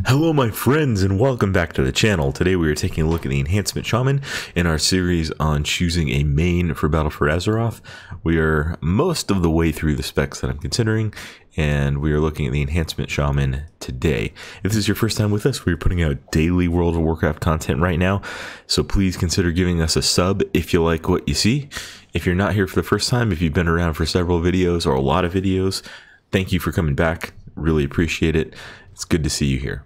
Hello my friends and welcome back to the channel. Today we are taking a look at the Enhancement Shaman in our series on choosing a main for Battle for Azeroth. We are most of the way through the specs that I'm considering, and we are looking at the Enhancement Shaman today. If this is your first time with us, we're putting out daily World of Warcraft content right now, so please consider giving us a sub if you like what you see. If you're not here for the first time, if you've been around for several videos or a lot of videos, thank you for coming back. Really appreciate it. It's good to see you here.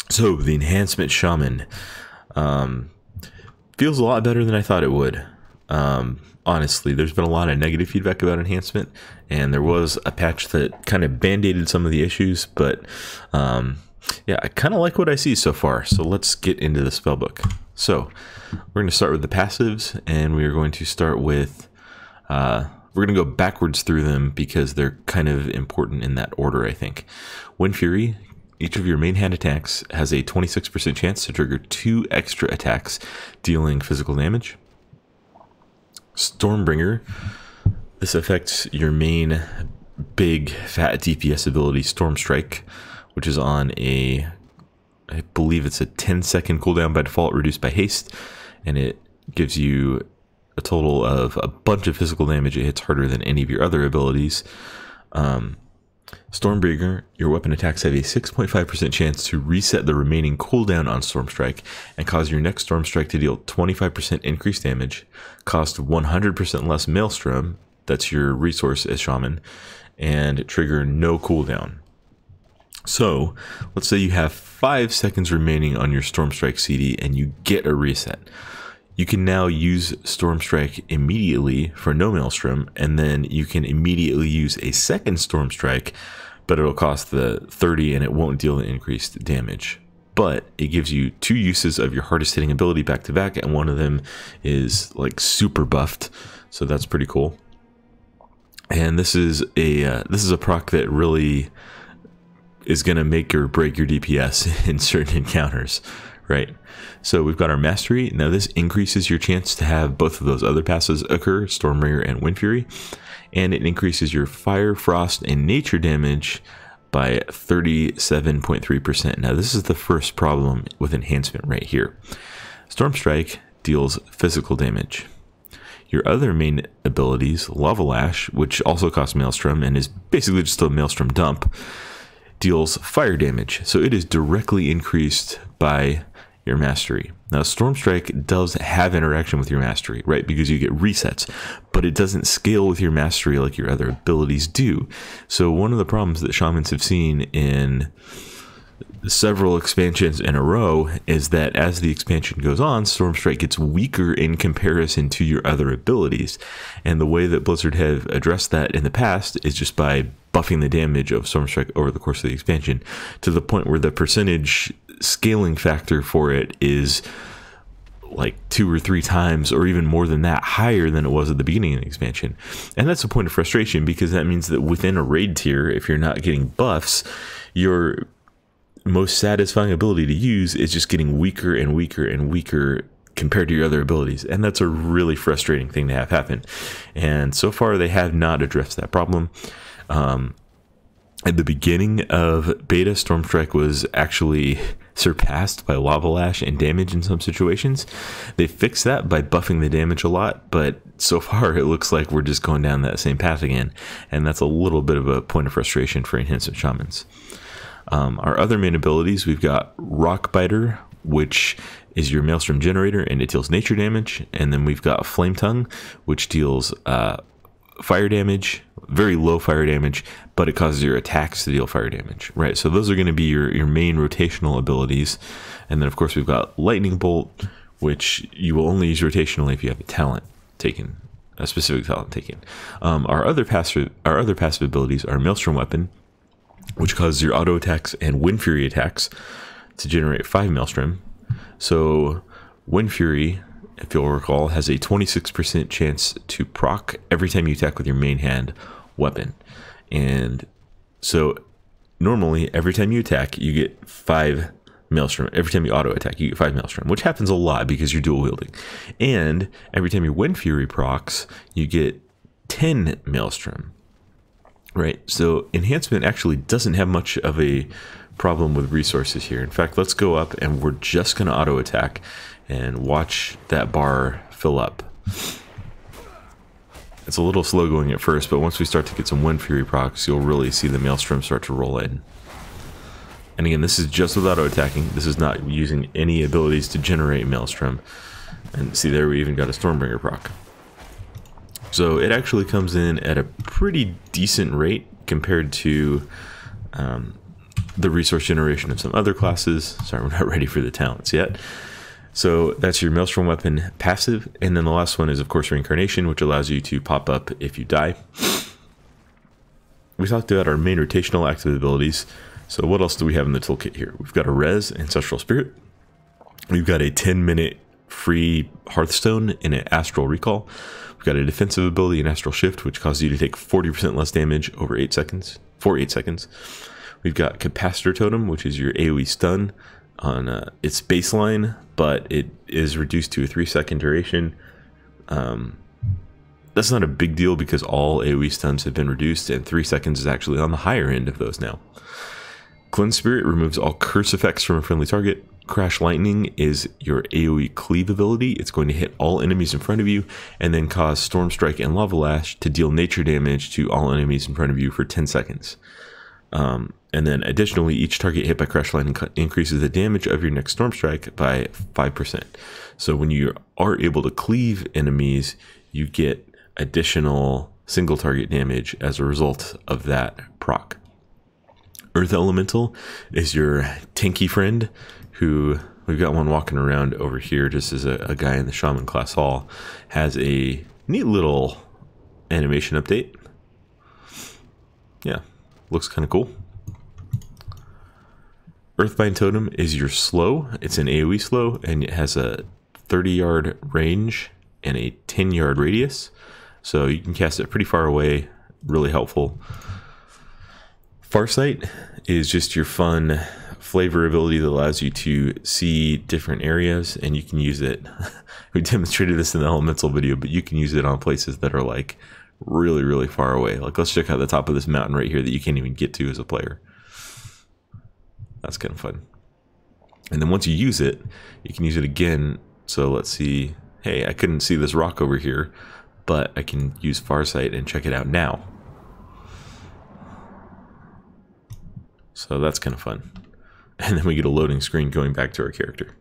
So the Enhancement Shaman feels a lot better than I thought it would. Honestly, there's been a lot of negative feedback about Enhancement, and there was a patch that kind of band-aided some of the issues, but yeah, I kind of like what I see so far. So let's get into the spellbook. So we're going to start with the passives, and we are going to start with we're going to go backwards through them because they're kind of important in that order, I think. Wind Fury. Each of your main hand attacks has a 26% chance to trigger 2 extra attacks, dealing physical damage. Stormbringer. This affects your main big fat DPS ability, Storm Strike, which is on a, I believe it's a 10-second cooldown by default, reduced by haste, and it gives you a total of a bunch of physical damage. It hits harder than any of your other abilities. Stormbringer, your weapon attacks have a 6.5% chance to reset the remaining cooldown on Storm Strike and cause your next Storm Strike to deal 25% increased damage, cost 100% less Maelstrom, that's your resource as Shaman, and trigger no cooldown. So, let's say you have 5 seconds remaining on your Storm Strike CD and you get a reset. You can now use Storm Strike immediately for no Maelstrom, and then you can immediately use a second Storm Strike, but it'll cost the 30 and it won't deal the increased damage. But it gives you 2 uses of your hardest hitting ability back to back, and one of them is like super buffed, so that's pretty cool. And this is a proc that really is going to make or break your DPS in certain encounters. Right, so we've got our Mastery. Now this increases your chance to have both of those other passes occur, Stormbringer and Wind Fury, and it increases your Fire, Frost, and Nature damage by 37.3%. Now this is the first problem with enhancement right here. Storm Strike deals physical damage. Your other main abilities, Lava Lash, which also costs Maelstrom and is basically just a Maelstrom dump, deals fire damage, so it is directly increased by your Mastery. Now Storm Strike does have interaction with your Mastery, right, because you get resets, but it doesn't scale with your Mastery like your other abilities do. So one of the problems that Shamans have seen in several expansions in a row is that as the expansion goes on, Storm Strike gets weaker in comparison to your other abilities, and the way that Blizzard have addressed that in the past is just by buffing the damage of Storm Strike over the course of the expansion to the point where the percentage scaling factor for it is like 2 or 3 times or even more than that higher than it was at the beginning of the expansion. And that's a point of frustration, because that means that within a raid tier, if you're not getting buffs, your most satisfying ability to use is just getting weaker and weaker and weaker compared to your other abilities, and that's a really frustrating thing to have happen. And so far they have not addressed that problem. At the beginning of beta, Storm Strike was actually surpassed by Lava Lash and damage in some situations. They fixed that by buffing the damage a lot, but so far it looks like we're just going down that same path again, and that's a little bit of a point of frustration for Enhancement Shamans. Our other main abilities, we've got Rockbiter, which is your Maelstrom generator, and it deals nature damage, and then we've got Flame Tongue, which deals fire damage, very low fire damage, but it causes your attacks to deal fire damage, right? So those are going to be your main rotational abilities. And then of course we've got Lightning Bolt, which you will only use rotationally if you have a talent taken, a specific talent taken. Our other passive abilities are Maelstrom Weapon, which causes your auto attacks and Wind Fury attacks to generate 5 Maelstrom. So Wind Fury, if you'll recall, has a 26% chance to proc every time you attack with your main hand weapon. And so normally every time you attack you get 5 Maelstrom. Every time you auto attack you get 5 Maelstrom, which happens a lot because you're dual wielding. And every time your Wind Fury procs you get 10 Maelstrom. Right, so enhancement actually doesn't have much of a problem with resources here. In fact, let's go up and we're just going to auto attack and watch that bar fill up. It's a little slow going at first, but once we start to get some Wind Fury procs, you'll really see the Maelstrom start to roll in. And again, this is just with auto attacking. This is not using any abilities to generate Maelstrom. And see there, we even got a Stormbringer proc. So it actually comes in at a pretty decent rate compared to the resource generation of some other classes. Sorry, we're not ready for the talents yet. So that's your Maelstrom weapon passive. And then the last one is, of course, Reincarnation, which allows you to pop up if you die. We talked about our main rotational active abilities. So what else do we have in the toolkit here? We've got a Res, Ancestral Spirit. We've got a 10-minute free Hearthstone and an Astral Recall. We've got a defensive ability in Astral Shift, which causes you to take 40% less damage over 8 seconds, for 8 seconds. We've got Capacitor Totem, which is your AoE stun on its baseline, but it is reduced to a 3-second duration. That's not a big deal because all AoE stuns have been reduced, and 3 seconds is actually on the higher end of those now. Cleanse Spirit removes all curse effects from a friendly target. Crash Lightning is your AoE cleave ability. It's going to hit all enemies in front of you and then cause Storm Strike and Lava Lash to deal nature damage to all enemies in front of you for 10 seconds. And then additionally, each target hit by Crash Lightning increases the damage of your next Storm Strike by 5%. So when you are able to cleave enemies, you get additional single target damage as a result of that proc. Earth Elemental is your tanky friend, who we've got one walking around over here just as a guy in the Shaman class hall. Has a neat little animation update. Yeah, looks kind of cool. Earthbind Totem is your slow. It's an AoE slow, and it has a 30-yard range and a 10-yard radius. So you can cast it pretty far away, really helpful. Farsight is just your fun flavor ability that allows you to see different areas, and you can use it. We demonstrated this in the elemental video, but you can use it on places that are like really, really far away. Like let's check out the top of this mountain right here that you can't even get to as a player. That's kind of fun. And then once you use it, you can use it again. So let's see. Hey, I couldn't see this rock over here, but I can use Farsight and check it out now. So that's kind of fun. And then we get a loading screen going back to our character.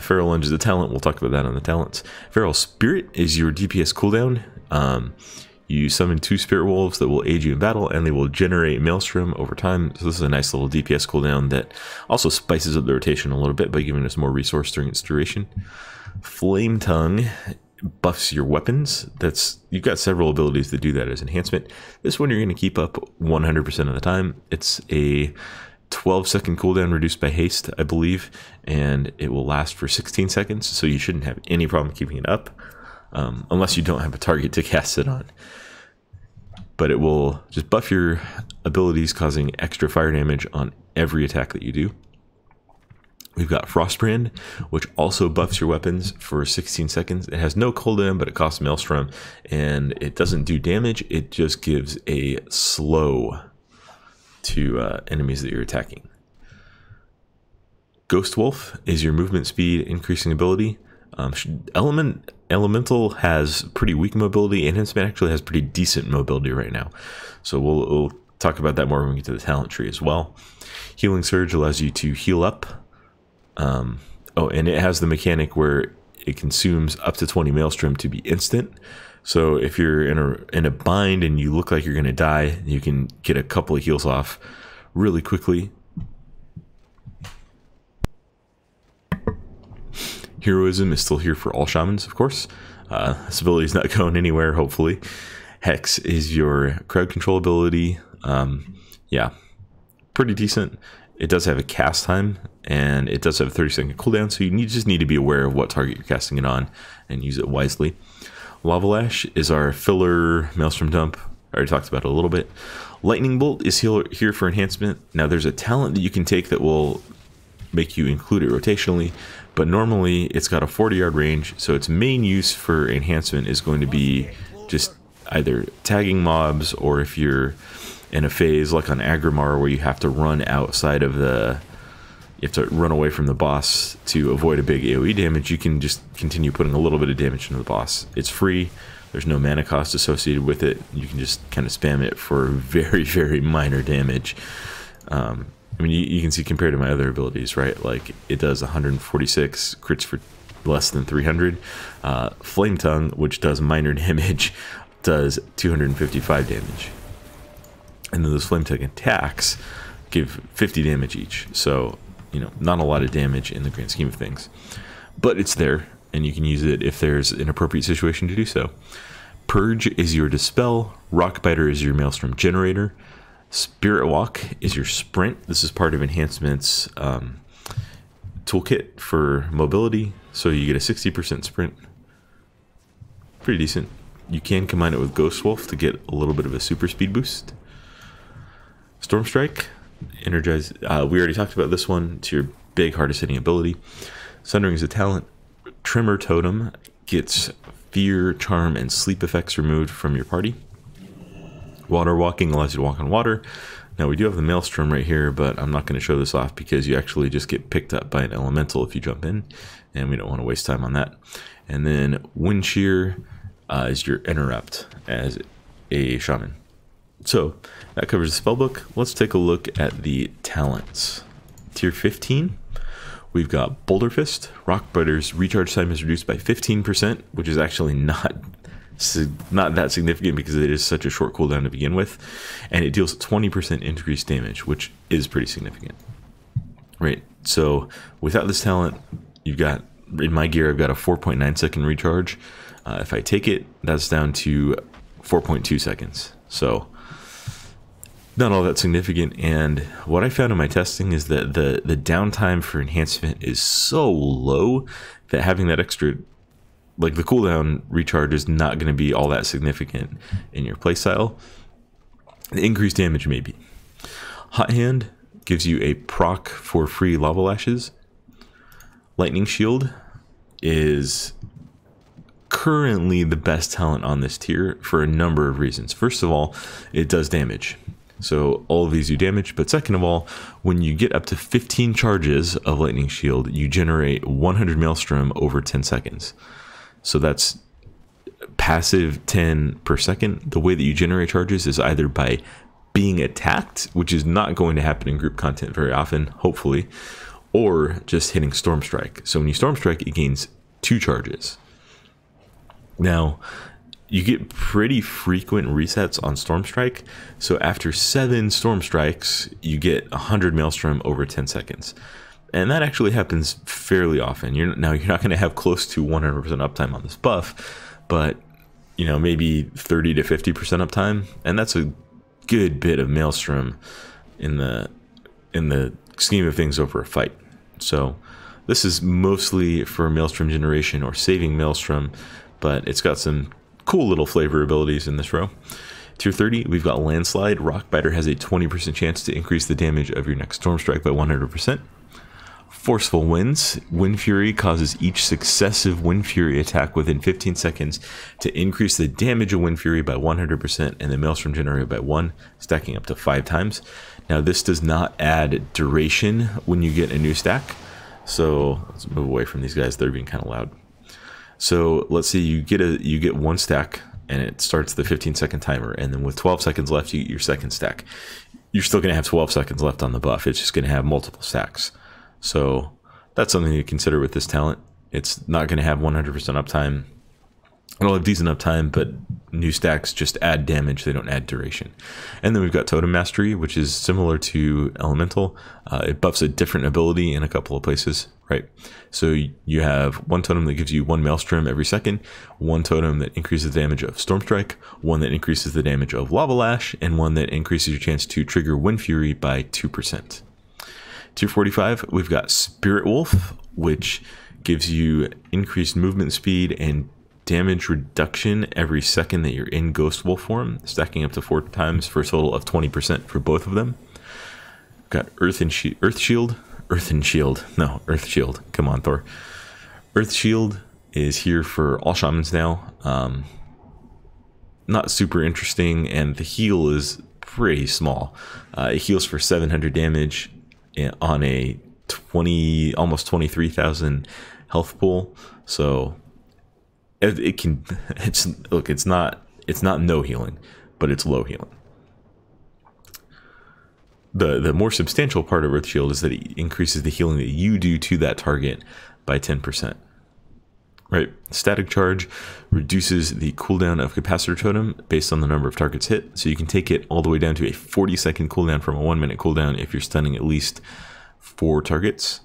Feral Lunge is a talent. We'll talk about that on the talents. Feral Spirit is your DPS cooldown. You summon 2 Spirit Wolves that will aid you in battle, and they will generate Maelstrom over time. So this is a nice little DPS cooldown that also spices up the rotation a little bit by giving us more resource during its duration. Flame Tongue buffs your weapons. You've got several abilities that do that as enhancement. This one you're going to keep up 100% of the time. It's a 12-second cooldown reduced by haste, I believe, and it will last for 16 seconds, so you shouldn't have any problem keeping it up, unless you don't have a target to cast it on. But it will just buff your abilities, causing extra fire damage on every attack that you do. We've got Frostbrand, which also buffs your weapons for 16 seconds. It has no cooldown, but it costs Maelstrom, and it doesn't do damage. It just gives a slow to enemies that you're attacking. Ghost Wolf is your movement speed increasing ability. Elemental has pretty weak mobility. Enhancement actually has pretty decent mobility right now. So we'll talk about that more when we get to the talent tree as well. Healing Surge allows you to heal up. Oh, and it has the mechanic where it consumes up to 20 Maelstrom to be instant. So if you're in a bind and you look like you're going to die, you can get a couple of heals off really quickly. Heroism is still here for all shamans, of course. This ability is not going anywhere, hopefully. Hex is your crowd control ability. Yeah, pretty decent. It does have a cast time, and it does have a 30-second cooldown, so you just need to be aware of what target you're casting it on and use it wisely. Lava Lash is our filler Maelstrom dump. I already talked about it a little bit. Lightning Bolt is here for enhancement. Now there's a talent that you can take that will make you include it rotationally, but normally it's got a 40-yard range, so its main use for enhancement is going to be just either tagging mobs, or if you're in a phase like on Agrimar where you have to run outside of the, you have to run away from the boss to avoid a big AoE damage, you can just continue putting a little bit of damage into the boss. It's free. There's no mana cost associated with it. You can just kind of spam it for very, very minor damage. I mean, you can see compared to my other abilities, right? Like, it does 146 crits for less than 300. Flame Tongue, which does minor damage, does 255 damage. And then those Flame Tongue attacks give 50 damage each. So, you know, not a lot of damage in the grand scheme of things. But it's there, and you can use it if there's an appropriate situation to do so. Purge is your Dispel. Rockbiter is your Maelstrom Generator. Spirit Walk is your Sprint. This is part of Enhancement's toolkit for mobility. So you get a 60% sprint. Pretty decent. You can combine it with Ghost Wolf to get a little bit of a super speed boost. Storm Strike. Energize. We already talked about this one. It's your big hardest hitting ability. Sundering is a talent. Tremor Totem gets fear, charm, and sleep effects removed from your party. Water Walking allows you to walk on water. Now we do have the Maelstrom right here, but I'm not going to show this off because you actually just get picked up by an elemental if you jump in, and we don't want to waste time on that. And then Wind Shear is your Interrupt as a shaman. So that covers the spellbook. Let's take a look at the talents. Tier 15, we've got Boulder Fist. Rockbiter's recharge time is reduced by 15%, which is actually not that significant because it is such a short cooldown to begin with, and it deals 20% increased damage, which is pretty significant. Right, so without this talent, you've got, in my gear, I've got a 4.9 second recharge. If I take it, that's down to 4.2 seconds. So not all that significant, and what I found in my testing is that the downtime for enhancement is so low that having that extra, like the cooldown recharge, is not going to be all that significant in your playstyle. The increased damage maybe. Hot Hand gives you a proc for free lava lashes. Lightning Shield is currently the best talent on this tier for a number of reasons. First of all, it does damage. So all of these do damage, but second of all, when you get up to 15 charges of Lightning Shield, you generate 100 Maelstrom over 10 seconds. So that's passive 10 per second. The way that you generate charges is either by being attacked, which is not going to happen in group content very often, hopefully, or just hitting Storm Strike. So when you Storm Strike, it gains 2 charges. Now, you get pretty frequent resets on Storm Strike. So after 7 Storm Strikes, you get 100 Maelstrom over 10 seconds. And that actually happens fairly often. Now, you're not going to have close to 100% uptime on this buff, but, you know, maybe 30 to 50% uptime. And that's a good bit of Maelstrom in the scheme of things over a fight. So this is mostly for Maelstrom generation or saving Maelstrom, but it's got some cool little flavor abilities in this row. Tier 30, we've got Landslide. Rockbiter has a 20% chance to increase the damage of your next Storm Strike by 100%. Forceful Winds. Wind Fury causes each successive Wind Fury attack within 15 seconds to increase the damage of Wind Fury by 100% and the Maelstrom generated by 1, stacking up to 5 times. Now this does not add duration when you get a new stack. So let's move away from these guys, they're being kind of loud. So let's say you get 1 stack and it starts the 15-second timer, and then with 12 seconds left, you get your second stack. You're still going to have 12 seconds left on the buff. It's just going to have multiple stacks. So that's something to consider with this talent. It's not going to have 100% uptime. It'll have decent uptime, but new stacks just add damage. They don't add duration. And then we've got Totem Mastery, which is similar to Elemental. It buffs a different ability in a couple of places, right? So you have 1 totem that gives you 1 Maelstrom every second, 1 totem that increases the damage of Storm Strike, 1 that increases the damage of Lava Lash, and 1 that increases your chance to trigger Wind Fury by 2%. Tier 45, we've got Spirit Wolf, which gives you increased movement speed and damage reduction every second that you're in Ghost Wolf form, stacking up to 4 times for a total of 20% for both of them. We've got Earth Shield. Come on, Thor. Earth Shield is here for all shamans now. Not super interesting, and the heal is pretty small. It heals for 700 damage on a almost 23,000 health pool. So it can, it's not no healing, but it's low healing. The more substantial part of Earth Shield is that it increases the healing that you do to that target by 10%. Right, static charge reduces the cooldown of Capacitor Totem based on the number of targets hit, so you can take it all the way down to a 40-second cooldown from a 1-minute cooldown if you're stunning at least 4 targets.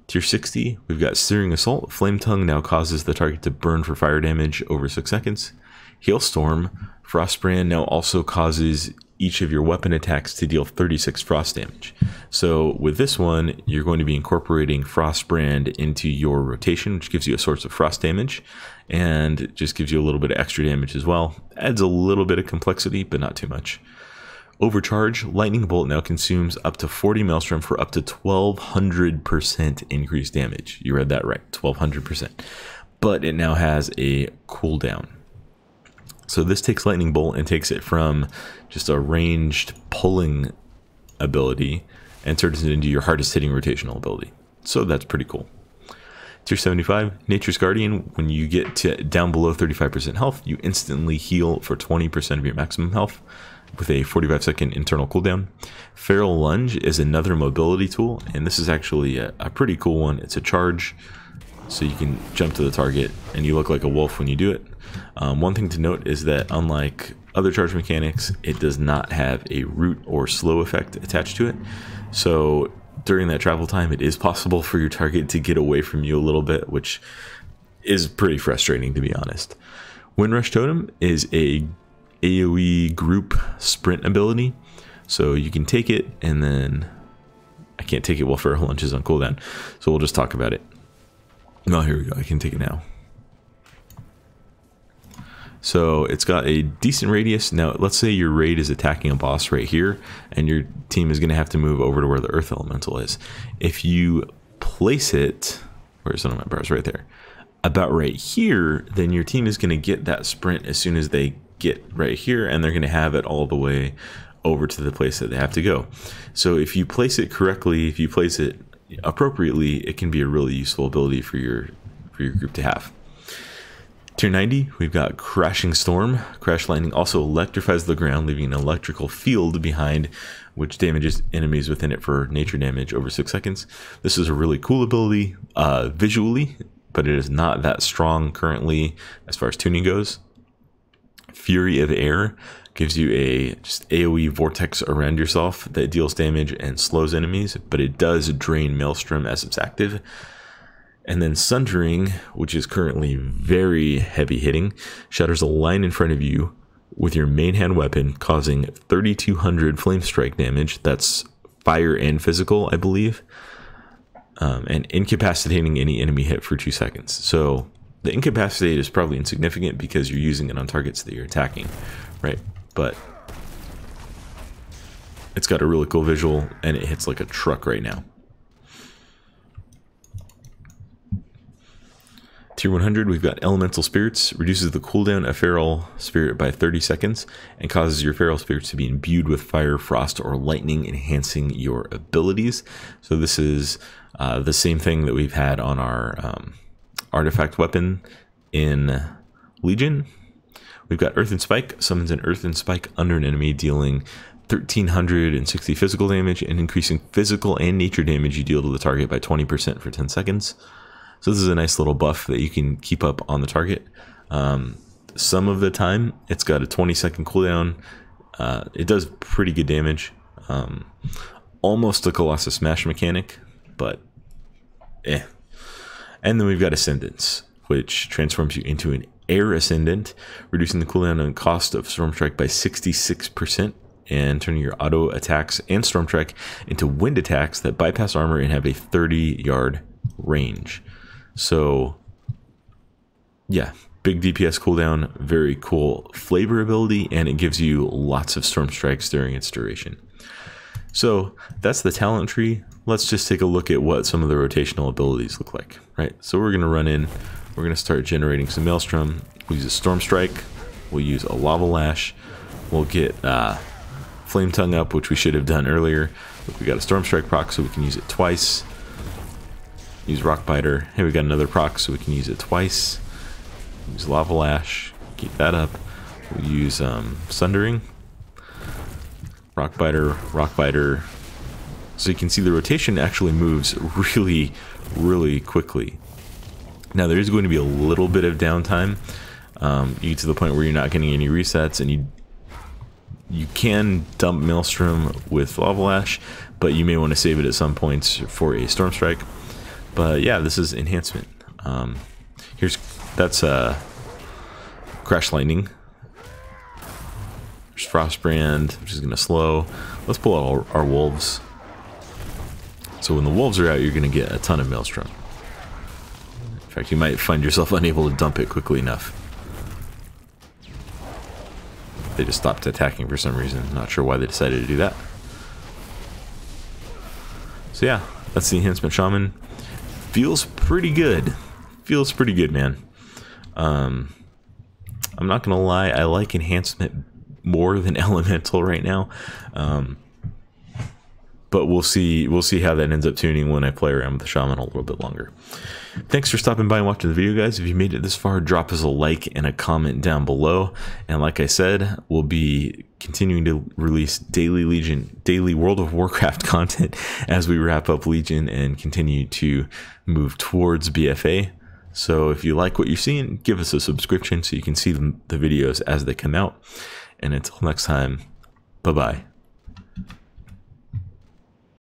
Tier 60, we've got Searing Assault. Flame Tongue now causes the target to burn for fire damage over 6 seconds. Hailstorm, Frostbrand now also causes each of your weapon attacks to deal 36 frost damage. So with this one, you're going to be incorporating Frostbrand into your rotation, which gives you a source of frost damage, and it just gives you a little bit of extra damage as well. Adds a little bit of complexity, but not too much. Overcharge, Lightning Bolt now consumes up to 40 Maelstrom for up to 1200% increased damage. You read that right, 1200%. But it now has a cooldown. So this takes Lightning Bolt and takes it from just a ranged pulling ability and turns it into your hardest hitting rotational ability. So that's pretty cool. Tier 75, Nature's Guardian. When you get to down below 35% health, you instantly heal for 20% of your maximum health with a 45-second internal cooldown. Feral Lunge is another mobility tool, and this is actually a pretty cool one. It's a charge, so you can jump to the target and you look like a wolf when you do it. One thing to note is that unlike other charge mechanics, it does not have a root or slow effect attached to it. So during that travel time, it is possible for your target to get away from you a little bit, which is pretty frustrating, to be honest. Windrush Totem is a AoE group sprint ability. So you can take it, and then I can't take it while Feral Lunge is on cooldown, so we'll just talk about it. Oh, here we go. I can take it now. So it's got a decent radius. Now, let's say your raid is attacking a boss right here, and your team is going to have to move over to where the Earth Elemental is. If you place it, where's one of my bars? Right there. About right here, then your team is going to get that sprint as soon as they get right here, and they're going to have it all the way over to the place that they have to go. So if you place it correctly, if you place it appropriately, it can be a really useful ability for your group to have. Tier 90, we've got Crashing Storm. Crash Lightning also electrifies the ground, leaving an electrical field behind, which damages enemies within it for nature damage over 6 seconds. This is a really cool ability visually, but it is not that strong currently as far as tuning goes. Fury of Air gives you a just AoE vortex around yourself that deals damage and slows enemies, but it does drain Maelstrom as it's active. And then Sundering, which is currently very heavy hitting, shatters a line in front of you with your main hand weapon, causing 3200 flame strike damage. That's fire and physical, I believe, and incapacitating any enemy hit for 2 seconds. So the incapacitate is probably insignificant because you're using it on targets that you're attacking, right? But it's got a really cool visual, and it hits like a truck right now. Tier 100, we've got Elemental Spirits. Reduces the cooldown of Feral Spirit by 30 seconds and causes your Feral Spirits to be imbued with fire, frost, or lightning, enhancing your abilities. So this is the same thing that we've had on our artifact weapon in Legion. We've got Earth and Spike. Summons an Earth and Spike under an enemy, dealing 1360 physical damage and increasing physical and nature damage you deal to the target by 20% for 10 seconds. So this is a nice little buff that you can keep up on the target. Some of the time, it's got a 20-second cooldown. It does pretty good damage. Almost a Colossus Smash mechanic, but eh. And then we've got Ascendance, which transforms you into an Air Ascendant, reducing the cooldown and cost of Storm Strike by 66%, and turning your auto attacks and Storm Strike into wind attacks that bypass armor and have a 30-yard range. So yeah, big DPS cooldown, very cool flavor ability, and it gives you lots of Storm Strikes during its duration. So that's the talent tree. Let's just take a look at what some of the rotational abilities look like, right? So we're going to run in, we're going to start generating some Maelstrom. We'll use a Storm Strike, we'll use a Lava Lash, we'll get Flame Tongue up, which we should have done earlier. We got a Storm Strike proc, so we can use it twice. Use Rock Biter. Hey, we got another proc, so we can use it twice. Use Lava Lash. Keep that up. We'll use Sundering. Rock Biter, Rock Biter. So you can see the rotation actually moves really, really quickly. Now there is going to be a little bit of downtime. You get to the point where you're not getting any resets, and you can dump Maelstrom with Lava Lash, but you may want to save it at some points for a Storm Strike. But yeah, this is Enhancement. That's Crash Lightning. There's Frostbrand, which is going to slow. Let's pull out our Wolves. So when the Wolves are out, you're going to get a ton of Maelstrom. In fact, you might find yourself unable to dump it quickly enough. They just stopped attacking for some reason. Not sure why they decided to do that. So yeah, that's the Enhancement Shaman. Feels pretty good. Feels pretty good, man. I'm not gonna lie, I like Enhancement more than Elemental right now. But we'll see how that ends up tuning when I play around with the Shaman a little bit longer. Thanks for stopping by and watching the video, guys. If you made it this far, drop us a like and a comment down below. And like I said, we'll be continuing to release daily World of Warcraft content as we wrap up Legion and continue to move towards BFA. So if you like what you're seeing, give us a subscription so you can see the videos as they come out. And until next time, bye-bye.